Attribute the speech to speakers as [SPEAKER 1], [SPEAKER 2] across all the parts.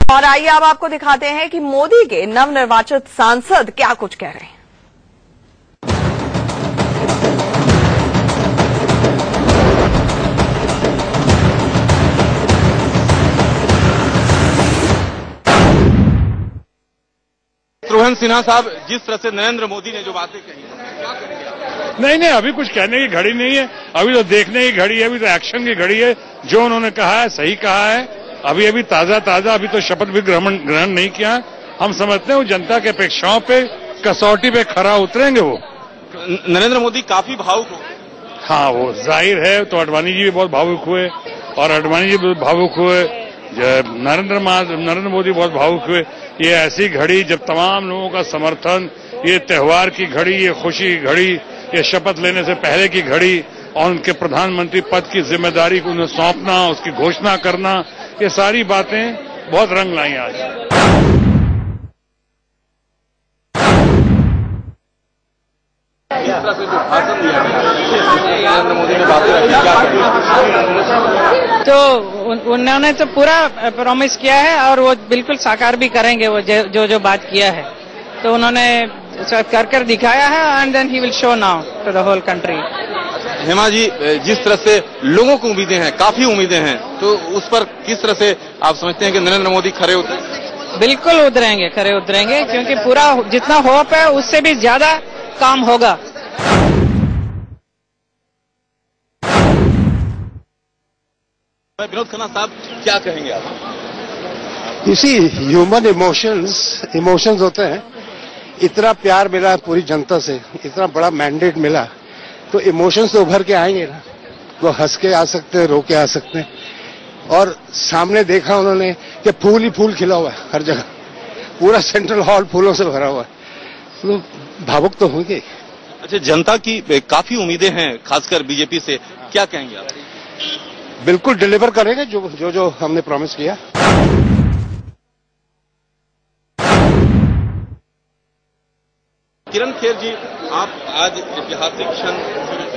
[SPEAKER 1] और आइए अब आपको दिखाते हैं कि मोदी के नवनिर्वाचित सांसद क्या कुछ कह रहे हैं।
[SPEAKER 2] शत्रुघ्न सिन्हा साहब, जिस तरह से नरेंद्र मोदी ने जो बातें कही, क्या करेंगे आप?
[SPEAKER 3] नहीं, अभी कुछ कहने की घड़ी नहीं है। अभी तो देखने की घड़ी है, अभी तो एक्शन की घड़ी है। जो उन्होंने कहा है सही कहा है। अभी ताजा अभी तो शपथ भी ग्रहण नहीं किया। हम समझते हैं वो जनता की अपेक्षाओं पे, कसौटी पे खरा उतरेंगे। वो
[SPEAKER 2] नरेंद्र मोदी काफी भावुक हो।
[SPEAKER 3] हाँ, वो जाहिर है। तो अडवाणी जी भी बहुत भावुक हुए और अडवाणी जी भी भावुक हुए। नरेंद्र मोदी बहुत भावुक हुए। ये ऐसी घड़ी जब तमाम लोगों का समर्थन, ये त्योहार की घड़ी, ये खुशी की घड़ी, ये शपथ लेने से पहले की घड़ी और उनके प्रधानमंत्री पद की जिम्मेदारी को उन्हें सौंपना, उसकी घोषणा करना, ये सारी बातें बहुत रंग लाई आज।
[SPEAKER 2] इस तरह से जो भाषण दिया नरेंद्र मोदी ने बातें रखी, क्या करेंगे?
[SPEAKER 4] तो उन्होंने तो पूरा प्रॉमिस किया है और वो बिल्कुल साकार भी करेंगे। वो जो बात किया है तो उन्होंने कर दिखाया है and then he will show now to the whole country.
[SPEAKER 2] Hema ji, जिस तरह से लोगों को उम्मीदें हैं, काफी उम्मीदें हैं, तो उस पर किस तरह से आप समझते हैं कि नरेंद्र मोदी खरे उतरेंगे?
[SPEAKER 4] बिल्कुल उतरेंगे, खरे उतरेंगे, क्योंकि पूरा जितना होप है उससे भी ज्यादा काम होगा।
[SPEAKER 2] विनोद खन्ना साहब, क्या कहेंगे आप?
[SPEAKER 5] इसी ह्यूमन इमोशंस होते हैं। इतना प्यार मिला पूरी जनता से, इतना बड़ा मैंडेट मिला, तो इमोशंस तो उभर के आएंगे ना। वो हंस के आ सकते हैं, रो के आ सकते हैं। और सामने देखा उन्होंने कि फूल ही फूल खिला हुआ है हर जगह, पूरा सेंट्रल हॉल फूलों से भरा हुआ है, तो भावुक तो होंगे।
[SPEAKER 2] अच्छा, जनता की काफी उम्मीदें हैं, खासकर बीजेपी से, क्या कहेंगे आप?
[SPEAKER 5] बिल्कुल डिलीवर करेंगे जो हमने प्रॉमिस किया।
[SPEAKER 2] किरण खेर जी, आप आज ऐतिहासिक क्षण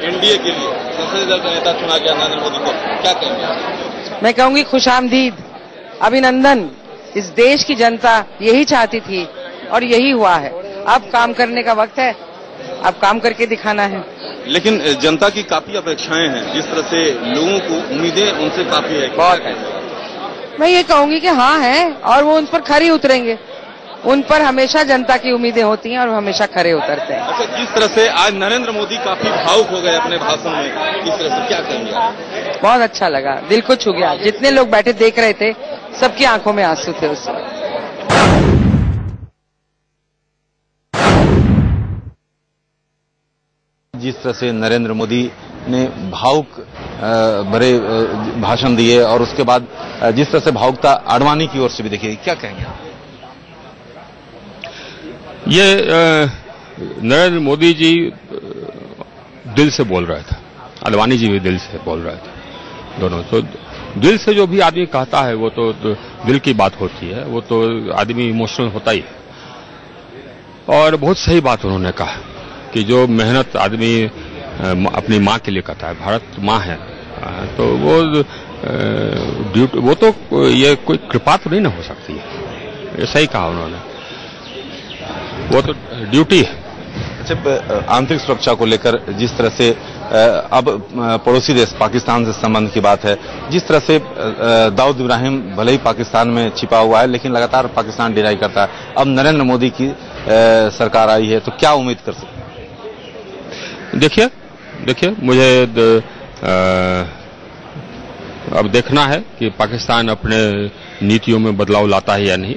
[SPEAKER 2] एनडीए के लिए संसदीय दल का नेता चुना गया नरेंद्र मोदी को, क्या कहेंगे आप?
[SPEAKER 4] मैं कहूंगी खुशामदीद, अभिनंदन। इस देश की जनता यही चाहती थी और यही हुआ है। अब काम करने का वक्त है, अब काम करके दिखाना है।
[SPEAKER 2] लेकिन जनता की काफी अपेक्षाएं हैं, जिस तरह से लोगों को उम्मीदें उनसे काफी है।
[SPEAKER 4] बहुत है। मैं ये कहूंगी कि हाँ है और वो उन पर खरी उतरेंगे। उन पर हमेशा जनता की उम्मीदें होती हैं और वो हमेशा खरे उतरते हैं।
[SPEAKER 2] अच्छा, जिस तरह से आज नरेंद्र मोदी काफी भावुक हो गए अपने भाषण में, इस तरह से क्या कहेंगे?
[SPEAKER 4] बहुत अच्छा लगा, दिल को छू गया। जितने लोग बैठे देख रहे थे, सबकी आंखों में आंसू थे उस वक्त।
[SPEAKER 2] जिस तरह से नरेंद्र मोदी ने भावुक भरे भाषण दिए और उसके बाद जिस तरह से भावुकता आडवाणी की ओर से भी देखिए, क्या कहेंगे आप?
[SPEAKER 6] ये नरेंद्र मोदी जी दिल से बोल रहे थे, आडवाणी जी भी दिल से बोल रहे थे, दोनों। तो दिल से जो भी आदमी कहता है वो तो दिल की बात होती है, वो तो आदमी इमोशनल होता ही है। और बहुत सही बात उन्होंने कहा कि जो मेहनत आदमी अपनी माँ के लिए करता है, भारत माँ है, तो वो तो ये कोई कृपा तो नहीं ना हो सकती है। ये सही कहा उन्होंने, वो तो ड्यूटी है।
[SPEAKER 2] अच्छा, आंतरिक सुरक्षा को लेकर जिस तरह से अब पड़ोसी देश पाकिस्तान से संबंध की बात है, जिस तरह से दाऊद इब्राहिम भले ही पाकिस्तान में छिपा हुआ है लेकिन लगातार पाकिस्तान डिनाई करता है, अब नरेंद्र मोदी की सरकार आई है, तो क्या उम्मीद कर सकते हैं?
[SPEAKER 6] देखिए मुझे अब देखना है कि पाकिस्तान अपने नीतियों में बदलाव लाता है या नहीं।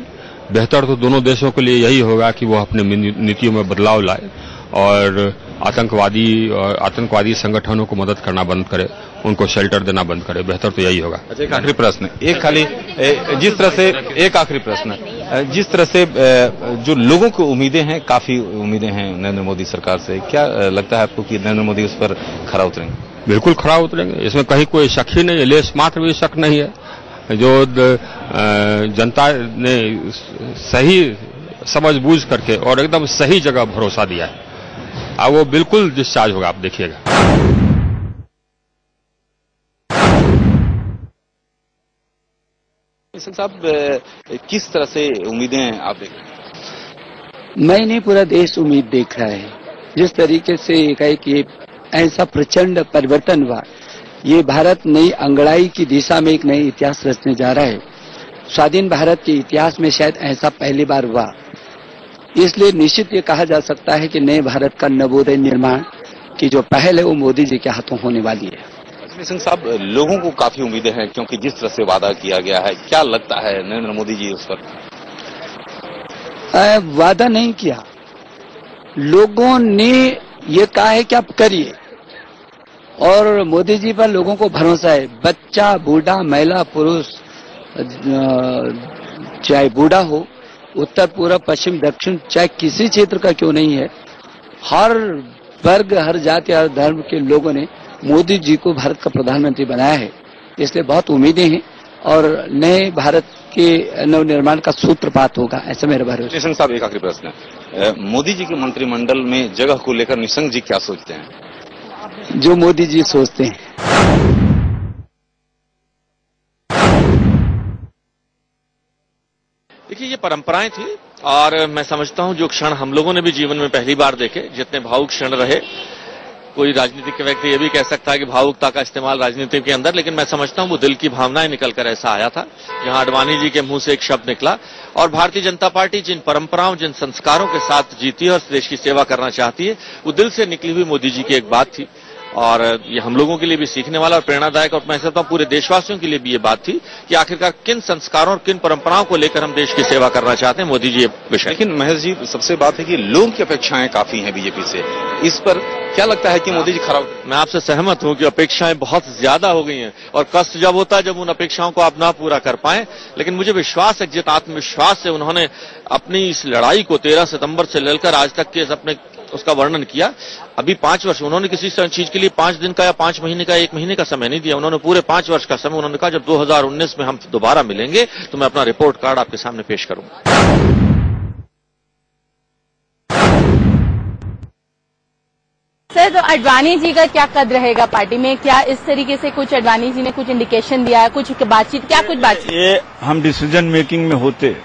[SPEAKER 6] बेहतर तो दोनों देशों के लिए यही होगा कि वो अपने नीतियों में बदलाव लाए और आतंकवादी संगठनों को मदद करना बंद करे, उनको शेल्टर देना बंद करे। बेहतर तो यही होगा।
[SPEAKER 2] अच्छा, एक आखिरी प्रश्न, जिस तरह से जो लोगों को उम्मीदें हैं, काफी उम्मीदें हैं नरेंद्र मोदी सरकार से, क्या लगता है आपको कि नरेंद्र मोदी उस पर खरा उतरेंगे?
[SPEAKER 6] बिल्कुल खरा उतरेंगे, इसमें कहीं कोई शक ही नहीं है, लेस मात्र भी शक नहीं है। जो जनता ने सही समझ बूझ करके और एकदम सही जगह भरोसा दिया है, अब वो बिल्कुल डिस्चार्ज होगा, आप देखिएगा।
[SPEAKER 2] निशंक साहब, किस तरह से उम्मीदें आप देख रहे हैं?
[SPEAKER 7] मैं नहीं, पूरा देश उम्मीद देख रहा है। जिस तरीके से एकाएक ये ऐसा प्रचंड परिवर्तन हुआ, ये भारत नई अंगड़ाई की दिशा में एक नई इतिहास रचने जा रहा है। स्वाधीन भारत के इतिहास में शायद ऐसा पहली बार हुआ। इसलिए निश्चित ये कहा जा सकता है कि नए भारत का नवोदय निर्माण की जो पहल है वो मोदी जी के हाथों होने वाली है।
[SPEAKER 2] निशंक साहब, लोगों को काफी उम्मीदें हैं क्योंकि जिस तरह से वादा किया गया है, क्या लगता है नरेंद्र मोदी जी उस पर?
[SPEAKER 7] वादा नहीं किया, लोगों ने ये कहा है कि आप करिए, और मोदी जी पर लोगों को भरोसा है। बच्चा, बूढ़ा, महिला, पुरुष, चाहे बूढ़ा हो, उत्तर, पूर्व, पश्चिम, दक्षिण, चाहे किसी क्षेत्र का क्यों नहीं है, हर वर्ग, हर जाति, हर धर्म के लोगों ने मोदी जी को भारत का प्रधानमंत्री बनाया है। इसलिए बहुत उम्मीदें हैं और नए भारत के नवनिर्माण का सूत्रपात होगा, ऐसा मेरा भरोसा।
[SPEAKER 2] निशंक साहब, एक आखिरी प्रश्न है, मोदी जी के मंत्रिमंडल में जगह को लेकर निशंक जी क्या सोचते हैं?
[SPEAKER 7] जो मोदी जी सोचते हैं।
[SPEAKER 8] देखिए, ये परंपराएं थी और मैं समझता हूं जो क्षण हम लोगों ने भी जीवन में पहली बार देखे, जितने भावुक क्षण रहे। कोई राजनीतिक व्यक्ति ये भी कह सकता है कि भावुकता का इस्तेमाल राजनीति के अंदर, लेकिन मैं समझता हूं वो दिल की भावनाएं निकलकर ऐसा आया था, जहां आडवाणी जी के मुंह से एक शब्द निकला। और भारतीय जनता पार्टी जिन परंपराओं, जिन संस्कारों के साथ जीती है और देश की सेवा करना चाहती है, वो दिल से निकली हुई मोदी जी की एक बात थी। और ये हम लोगों के लिए भी सीखने वाला और प्रेरणादायक, और मैं समझता हूं पूरे देशवासियों के लिए भी ये बात थी कि आखिरकार किन संस्कारों और किन परंपराओं को लेकर हम देश की सेवा करना चाहते हैं, मोदी जी ये विषय।
[SPEAKER 2] लेकिन महेश जी, सबसे बात है कि लोगों की अपेक्षाएं काफी हैं बीजेपी से, इस पर क्या लगता है कि मोदी जी खराब?
[SPEAKER 8] मैं आपसे सहमत हूं कि अपेक्षाएं बहुत ज्यादा हो गई हैं और कष्ट जब होता है जब उन अपेक्षाओं को आप ना पूरा कर पाएं। लेकिन मुझे विश्वास है, जित आत्मविश्वास से उन्होंने अपनी इस लड़ाई को 13 सितंबर से लेकर आज तक के अपने उसका वर्णन किया। अभी 5 वर्ष उन्होंने किसी चीज के लिए 5 दिन का या 5 महीने का, 1 महीने का समय नहीं दिया, उन्होंने पूरे 5 वर्ष का समय। उन्होंने कहा जब 2019 में हम दोबारा मिलेंगे तो मैं अपना रिपोर्ट कार्ड आपके सामने पेश करूंगा।
[SPEAKER 9] सर, तो आडवाणी जी का क्या कद रहेगा पार्टी में? क्या इस तरीके से कुछ आडवाणी जी ने कुछ इंडिकेशन दिया है, कुछ बातचीत, क्या कुछ बातचीत?
[SPEAKER 10] ये हम डिसीजन मेकिंग में होते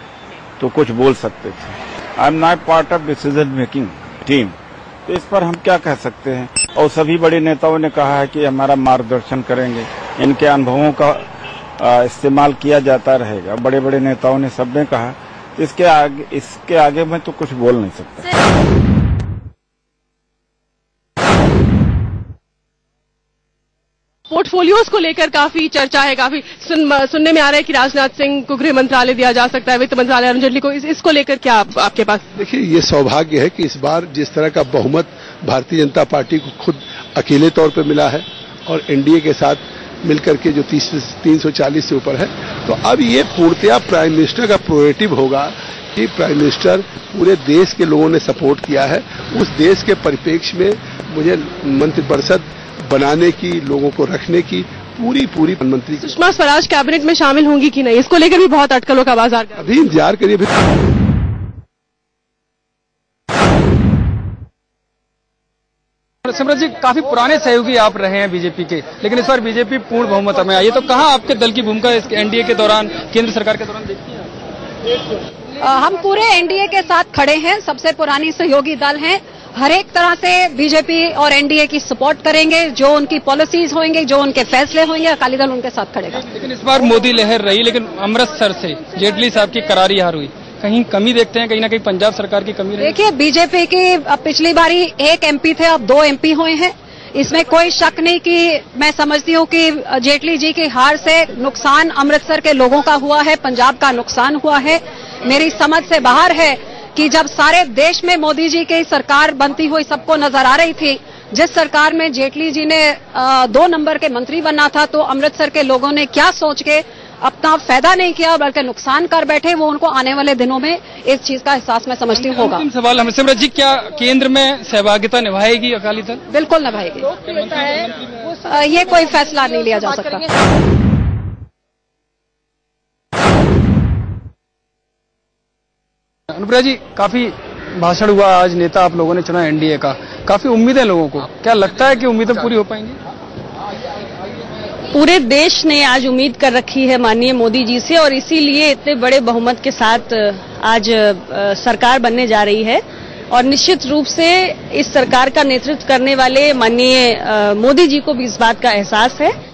[SPEAKER 10] तो कुछ बोल सकते थे। I am not part of decision making team, तो इस पर हम क्या कह सकते हैं। और सभी बड़े नेताओं ने कहा है कि हमारा मार्गदर्शन करेंगे, इनके अनुभवों का इस्तेमाल किया जाता रहेगा। बड़े बड़े नेताओं ने, सबने कहा। इसके आगे मैं तो कुछ बोल नहीं सकता।
[SPEAKER 11] पोर्टफोलियोज को लेकर काफी चर्चा है, काफी सुनने में आ रहा है कि राजनाथ सिंह को गृह मंत्रालय दिया जा सकता है, वित्त मंत्रालय अरुण जेटली को। इसको लेकर क्या आपके पास?
[SPEAKER 5] देखिए, ये सौभाग्य है कि इस बार जिस तरह का बहुमत भारतीय जनता पार्टी को खुद अकेले तौर पर मिला है और एनडीए के साथ मिलकर के जो 340 से ऊपर है, तो अब ये पूर्णतया प्राइम मिनिस्टर का प्रोएटिव होगा कि प्राइम मिनिस्टर पूरे देश के लोगों ने सपोर्ट किया है। उस देश के परिप्रेक्ष्य में मुझे मंत्रिपरिषद बनाने की, लोगों को रखने की पूरी प्रधानमंत्री।
[SPEAKER 11] सुषमा स्वराज कैबिनेट में शामिल होंगी कि नहीं, इसको लेकर भी बहुत अटकलों का बाजार।
[SPEAKER 5] अभी इंतजार करिए।
[SPEAKER 12] सिमरन जी, काफी पुराने सहयोगी आप रहे हैं बीजेपी के, लेकिन इस बार बीजेपी पूर्ण बहुमत में आई है, तो कहाँ आपके दल की भूमिका एनडीए के दौरान, केंद्र सरकार के दौरान देखती है?
[SPEAKER 13] हम पूरे एनडीए के साथ खड़े हैं, सबसे पुरानी सहयोगी दल हैं। हर एक तरह से बीजेपी और एनडीए की सपोर्ट करेंगे, जो उनकी पॉलिसीज होंगे, जो उनके फैसले होंगे, अकाली दल उनके साथ खड़ेगा।
[SPEAKER 12] लेकिन इस बार मोदी लहर रही, लेकिन अमृतसर से जेटली साहब की करारी हार हुई, कहीं कमी देखते हैं, कहीं ना कहीं पंजाब सरकार की कमी रही?
[SPEAKER 13] देखिए, बीजेपी की पिछली बारी 1 एमपी थे, अब 2 एमपी हुए हैं। इसमें कोई शक नहीं कि मैं समझती हूँ कि जेटली जी की हार से नुकसान अमृतसर के लोगों का हुआ है, पंजाब का नुकसान हुआ है। मेरी समझ से बाहर है कि जब सारे देश में मोदी जी की सरकार बनती हुई सबको नजर आ रही थी, जिस सरकार में जेटली जी ने 2 नंबर के मंत्री बनना था, तो अमृतसर के लोगों ने क्या सोच के अपना फायदा नहीं किया बल्कि नुकसान कर बैठे, वो उनको आने वाले दिनों में इस चीज का एहसास मैं समझती हूँ होगा।
[SPEAKER 12] सवाल हम सिमरन जी, क्या केंद्र में सहभागिता निभाएगी अकाली दल?
[SPEAKER 13] बिल्कुल निभाएगी, ये कोई फैसला नहीं लिया जा सकता।
[SPEAKER 12] अनुप्रिया जी, काफी भाषण हुआ आज, नेता आप लोगों ने चुना एनडीए का, काफी उम्मीदें लोगों को, क्या लगता है कि उम्मीदें पूरी हो पाएंगी?
[SPEAKER 14] पूरे देश ने आज उम्मीद कर रखी है माननीय मोदी जी से और इसीलिए इतने बड़े बहुमत के साथ आज सरकार बनने जा रही है और निश्चित रूप से इस सरकार का नेतृत्व करने वाले माननीय मोदी जी को भी इस बात का एहसास है